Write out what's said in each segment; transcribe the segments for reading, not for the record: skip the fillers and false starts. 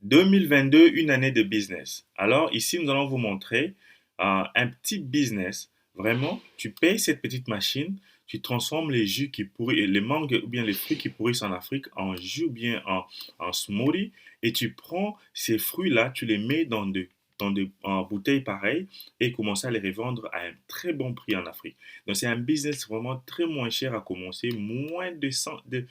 2022, une année de business. Alors ici, nous allons vous montrer un petit business. Vraiment, tu payes cette petite machine, tu transformes les jus qui pourrissent, les mangues ou bien les fruits qui pourrissent en Afrique en jus ou bien en smoothie. Et tu prends ces fruits-là, tu les mets dans des bouteilles pareilles et commences à les revendre à un très bon prix en Afrique. Donc c'est un business vraiment très moins cher à commencer, moins de 100 000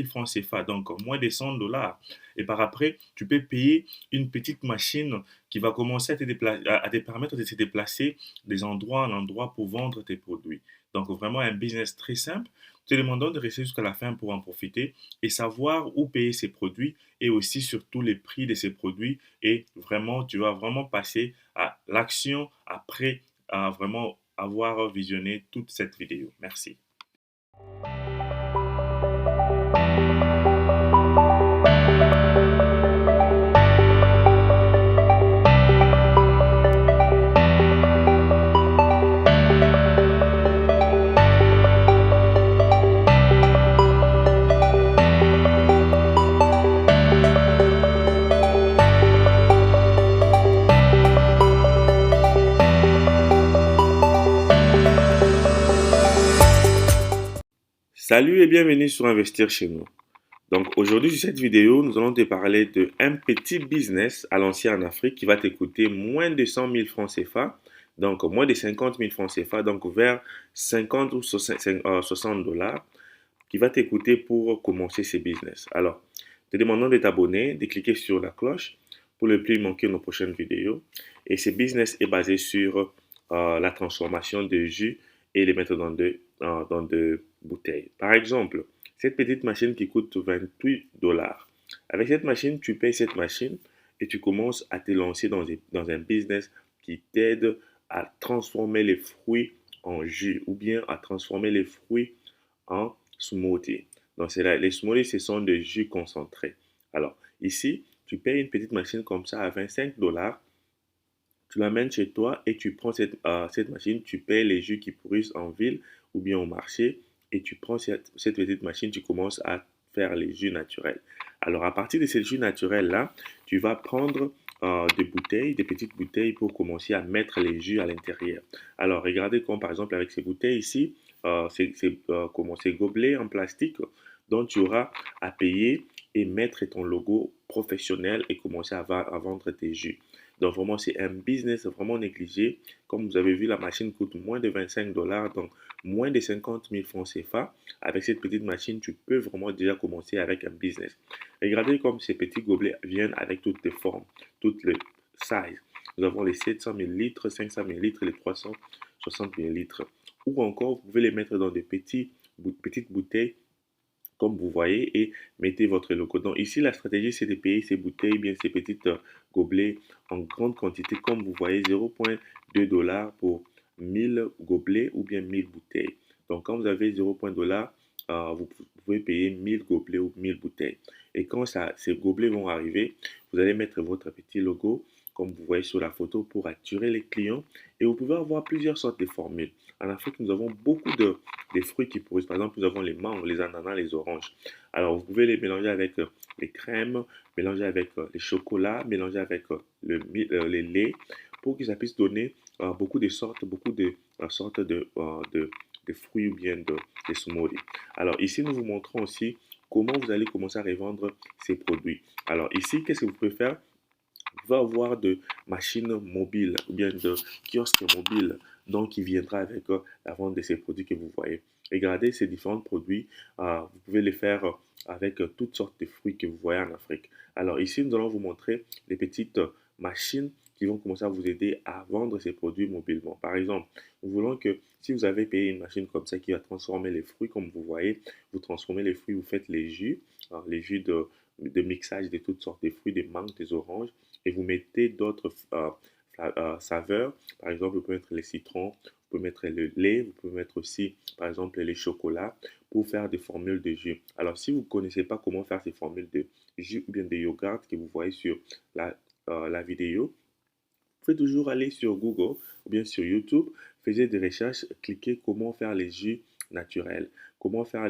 francs CFA, donc moins de 100 dollars. Et par après, tu peux payer une petite machine qui va commencer à te permettre de se déplacer des endroits en endroit pour vendre tes produits. Donc vraiment un business très simple. Te demandons de rester jusqu'à la fin pour en profiter et savoir où payer ces produits et aussi surtout les prix de ces produits. Et vraiment, tu vas vraiment passer à l'action après à vraiment avoir visionné toute cette vidéo. Merci. Salut et bienvenue sur Investir chez nous. Donc aujourd'hui sur cette vidéo, nous allons te parler de un petit business à lancer en Afrique qui va te coûter moins de 100 000 francs CFA, donc moins de 50 000 francs CFA, donc vers 50 ou 60 dollars, qui va t'écouter pour commencer ce business. Alors, te demandons de t'abonner, de cliquer sur la cloche pour ne plus manquer nos prochaines vidéos. Et ce business est basé sur la transformation de jus et les mettre dans de bouteilles. Par exemple, cette petite machine qui coûte 28 dollars. Avec cette machine, tu payes cette machine et tu commences à te lancer dans un business qui t'aide à transformer les fruits en jus ou bien à transformer les fruits en smoothie. Donc, les smoothies, ce sont des jus concentrés. Alors, ici, tu payes une petite machine comme ça à 25 dollars. Tu l'amènes chez toi et tu prends cette machine, tu payes les jus qui pourrissent en ville ou bien au marché et tu prends cette petite machine, tu commences à faire les jus naturels. Alors, à partir de ces jus naturels-là, tu vas prendre des bouteilles, des petites bouteilles pour commencer à mettre les jus à l'intérieur. Alors, regardez comme par exemple avec ces bouteilles ici, ces gobelets en plastique dont tu auras à payer et mettre ton logo professionnel et commencer à vendre tes jus. Donc vraiment, c'est un business vraiment négligé. Comme vous avez vu, la machine coûte moins de 25 dollars, donc moins de 50 000 francs CFA. Avec cette petite machine, tu peux vraiment déjà commencer avec un business. Regardez comme ces petits gobelets viennent avec toutes les formes, toutes les sizes. Nous avons les 700 millilitres, 500 millilitres, les 360 millilitres. Ou encore, vous pouvez les mettre dans des petites bouteilles comme vous voyez, et mettez votre logo. Donc ici, la stratégie, c'est de payer ces bouteilles, bien ces petites gobelets en grande quantité, comme vous voyez, 0,2 dollars pour 1000 gobelets ou bien 1000 bouteilles. Donc quand vous avez 0,2 dollars, vous pouvez payer 1000 gobelets ou 1000 bouteilles. Et quand ces gobelets vont arriver, vous allez mettre votre petit logo, comme vous voyez sur la photo, pour attirer les clients. Et vous pouvez avoir plusieurs sortes de formules. En Afrique, nous avons beaucoup des fruits qui pourrissent. Par exemple, nous avons les mangues, les ananas, les oranges. Alors, vous pouvez les mélanger avec les crèmes, mélanger avec les chocolats, mélanger avec les laits pour que ça puisse donner beaucoup de sortes de fruits ou bien de smoothies. Alors, ici, nous vous montrons aussi comment vous allez commencer à revendre ces produits. Alors, ici, qu'est-ce que vous pouvez faire? Vous pouvez avoir de machines mobiles ou bien de kiosques mobiles donc qui viendra avec la vente de ces produits que vous voyez. Regardez ces différents produits, vous pouvez les faire avec toutes sortes de fruits que vous voyez en Afrique. Alors ici, nous allons vous montrer les petites machines qui vont commencer à vous aider à vendre ces produits mobilement. Par exemple, nous voulons que si vous avez payé une machine comme ça qui va transformer les fruits, comme vous voyez, vous transformez les fruits, vous faites les jus de mixage de toutes sortes de fruits, des mangues, des oranges, et vous mettez d'autres saveurs. Par exemple, vous pouvez mettre les citrons, vous pouvez mettre le lait, vous pouvez mettre aussi, par exemple, les chocolats pour faire des formules de jus. Alors, si vous ne connaissez pas comment faire ces formules de jus ou bien de yogurt que vous voyez sur la vidéo, vous pouvez toujours aller sur Google ou bien sur YouTube, faites des recherches, cliquez comment faire les jus naturels, comment faire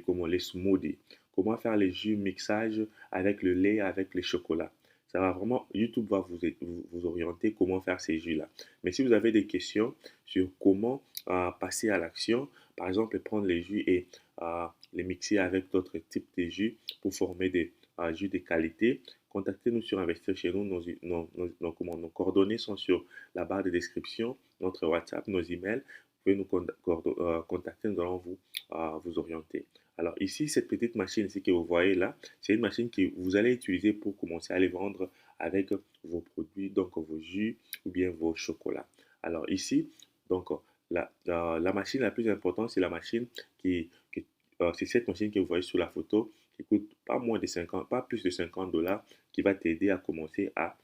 comment les smoothies, comment faire les jus mixage avec le lait, avec les chocolats. Ça va vraiment, YouTube va vous orienter comment faire ces jus-là. Mais si vous avez des questions sur comment passer à l'action, par exemple prendre les jus et les mixer avec d'autres types de jus pour former des jus de qualité, contactez-nous sur Investir chez nous. Nos coordonnées sont sur la barre de description, notre WhatsApp, nos emails. Vous pouvez nous contacter, nous allons vous orienter. Alors ici, cette petite machine ici que vous voyez là, c'est une machine que vous allez utiliser pour commencer à les vendre avec vos produits, donc vos jus ou bien vos chocolats. Alors ici, donc la machine la plus importante, c'est la machine c'est cette machine que vous voyez sur la photo qui coûte pas plus de 50 $, qui va t'aider à commencer à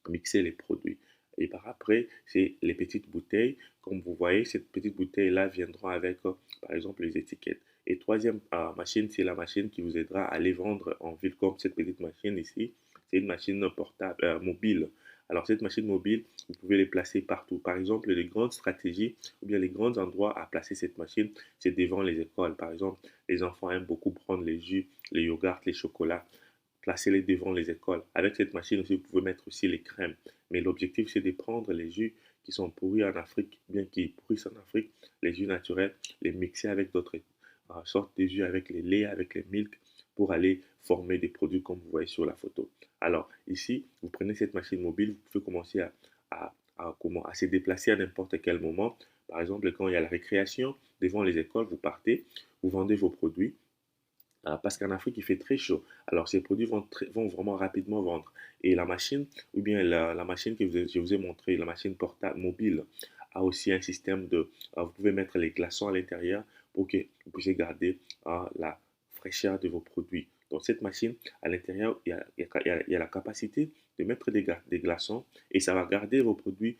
mixer les produits. Et par après, c'est les petites bouteilles. Comme vous voyez, cette petite bouteille-là viendra avec, par exemple, les étiquettes. Et troisième machine, c'est la machine qui vous aidera à les vendre en ville, comme cette petite machine ici. C'est une machine portable, mobile. Alors, cette machine mobile, vous pouvez les placer partout. Par exemple, les grandes stratégies ou bien les grands endroits à placer cette machine, c'est devant les écoles. Par exemple, les enfants aiment beaucoup prendre les jus, les yogourts, les chocolats. Placez-les devant les écoles. Avec cette machine aussi, vous pouvez mettre aussi les crèmes. Mais l'objectif, c'est de prendre les jus qui sont pourris en Afrique, bien qu'ils pourrissent en Afrique, les jus naturels, les mixer avec d'autres sortes de jus, avec les laits, avec les milk, pour aller former des produits comme vous voyez sur la photo. Alors ici, vous prenez cette machine mobile, vous pouvez commencer à se déplacer à n'importe quel moment. Par exemple, quand il y a la récréation, devant les écoles, vous partez, vous vendez vos produits. Parce qu'en Afrique, il fait très chaud. Alors, ces produits vont vraiment rapidement vendre. Et la machine, ou bien la machine que je vous ai montré, la machine portable mobile, a aussi un système de... vous pouvez mettre les glaçons à l'intérieur pour que vous puissiez garder la fraîcheur de vos produits. Donc, cette machine, à l'intérieur, il y a la capacité de mettre des glaçons et ça va garder vos produits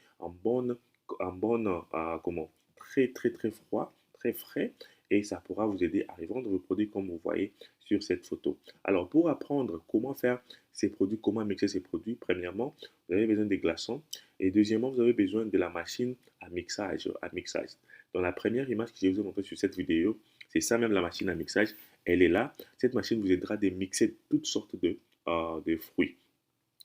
comment, très, très, très froid, très frais, et ça pourra vous aider à revendre vos produits comme vous voyez sur cette photo. Alors, pour apprendre comment faire ces produits, comment mixer ces produits, premièrement, vous avez besoin des glaçons et deuxièmement, vous avez besoin de la machine à mixage. Dans la première image que je vous ai montrée sur cette vidéo, c'est ça même la machine à mixage. Elle est là. Cette machine vous aidera à mixer toutes sortes de fruits.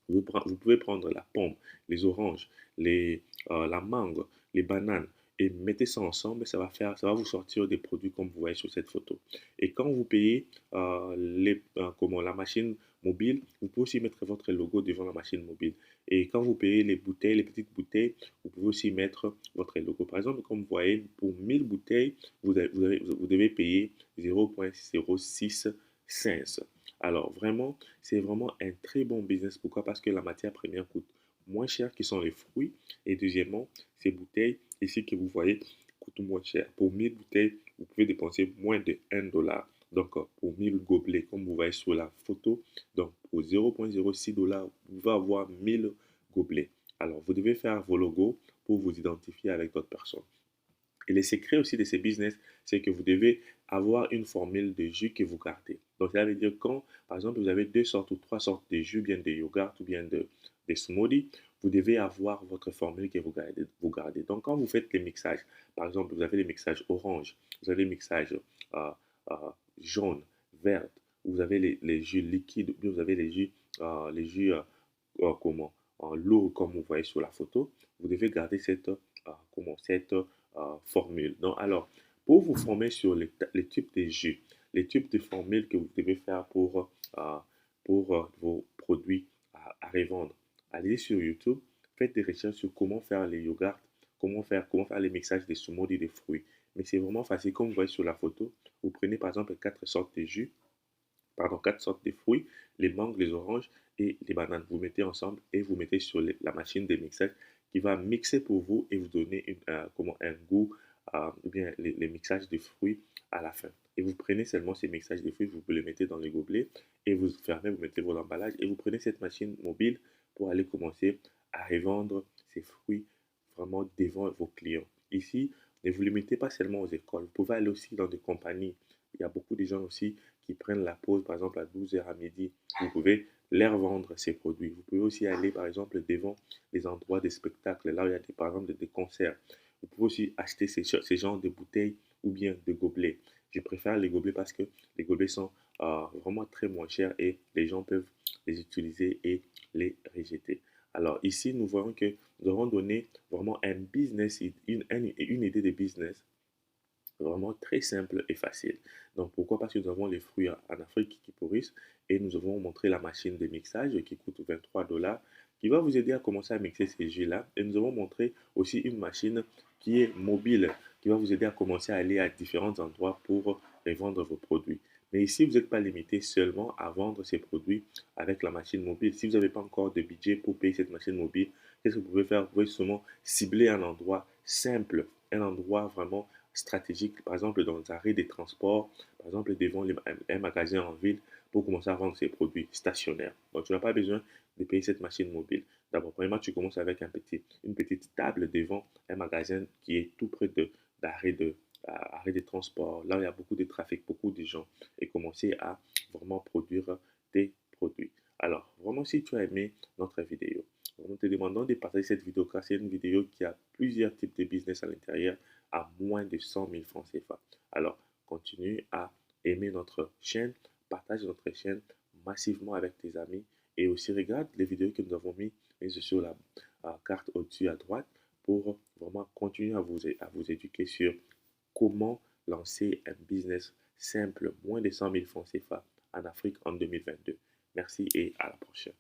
Vous pouvez prendre la pomme, les oranges, la mangue, les bananes et mettez ça ensemble, ça va vous sortir des produits comme vous voyez sur cette photo. Et quand vous payez comment, la machine mobile, vous pouvez aussi mettre votre logo devant la machine mobile. Et quand vous payez les bouteilles, les petites bouteilles, vous pouvez aussi mettre votre logo. Par exemple, comme vous voyez, pour 1000 bouteilles, vous devez payer 0,065. Alors vraiment, c'est vraiment un très bon business. Pourquoi? Parce que la matière première coûte moins cher que sont les fruits. Et deuxièmement, ces bouteilles ici que vous voyez coûtent moins cher. Pour 1000 bouteilles, vous pouvez dépenser moins de 1 $. Donc pour 1000 gobelets, comme vous voyez sur la photo, donc pour 0,06 $, vous pouvez avoir 1000 gobelets. Alors vous devez faire vos logos pour vous identifier avec d'autres personnes. Et le secret aussi de ces business, c'est que vous devez avoir une formule de jus que vous gardez. Donc, ça veut dire quand, par exemple, vous avez deux sortes ou trois sortes de jus, bien de yogurt ou bien de smoothie, vous devez avoir votre formule que vous gardez. Donc, quand vous faites les mixages, par exemple, vous avez les mixages orange, vous avez les mixages euh, euh, jaune, vert, vous avez les jus liquides, bien vous avez les jus comment, en lourd, comme vous voyez sur la photo, vous devez garder cette formule. Donc, alors, pour vous former sur les types de jus, les types de formules que vous devez faire pour vos produits à revendre, allez sur YouTube, faites des recherches sur comment faire les yogourts, comment faire les mixages des smoothies des fruits. Mais c'est vraiment facile, comme vous voyez sur la photo. Vous prenez par exemple quatre sortes de jus, pardon, quatre sortes de fruits, les mangues, les oranges et les bananes. Vous mettez ensemble et vous mettez sur la machine de mixage qui va mixer pour vous et vous donner un goût ou bien les mixages de fruits à la fin. Et vous prenez seulement ces mixages de fruits, vous les mettez dans les gobelets et vous fermez, vous mettez vos emballages et vous prenez cette machine mobile pour aller commencer à revendre ces fruits vraiment devant vos clients. Ici, ne vous limitez pas seulement aux écoles, vous pouvez aller aussi dans des compagnies. Il y a beaucoup de gens aussi qui prennent la pause, par exemple, à 12 h à midi. Vous pouvez leur vendre ces produits. Vous pouvez aussi aller, par exemple, devant les endroits des spectacles, là où il y a, par exemple, des concerts. Vous pouvez aussi acheter ces genres de bouteilles ou bien de gobelets. Je préfère les gobelets parce que les gobelets sont vraiment très moins chers et les gens peuvent les utiliser et les rejeter. Alors ici, nous voyons que nous avons donné vraiment un business, une idée de business vraiment très simple et facile. Donc pourquoi? Parce que nous avons les fruits en Afrique qui pourrissent et nous avons montré la machine de mixage qui coûte 23 $, qui va vous aider à commencer à mixer ces jus-là. Et nous avons montré aussi une machine qui est mobile, qui va vous aider à commencer à aller à différents endroits pour revendre vos produits. Mais ici, vous n'êtes pas limité seulement à vendre ces produits avec la machine mobile. Si vous n'avez pas encore de budget pour payer cette machine mobile, qu'est-ce que vous pouvez faire? Vous pouvez seulement cibler un endroit simple, un endroit vraiment stratégique, par exemple dans les arrêts des transports, par exemple devant un magasin en ville pour commencer à vendre ses produits stationnaires. Donc tu n'as pas besoin de payer cette machine mobile. D'abord, premièrement, tu commences avec une petite table devant un magasin qui est tout près d'arrêt arrêt de transport, là où il y a beaucoup de trafic, beaucoup de gens, et commencer à vraiment produire tes produits. Alors, vraiment, si tu as aimé notre vidéo, nous te demandons de partager cette vidéo car c'est une vidéo qui a plusieurs types de business à l'intérieur à moins de 100 000 francs CFA. Alors, continue à aimer notre chaîne, partage notre chaîne massivement avec tes amis et aussi regarde les vidéos que nous avons mises sur la carte au-dessus à droite pour vraiment continuer à vous éduquer sur comment lancer un business simple, moins de 100 000 francs CFA en Afrique en 2022. Merci et à la prochaine.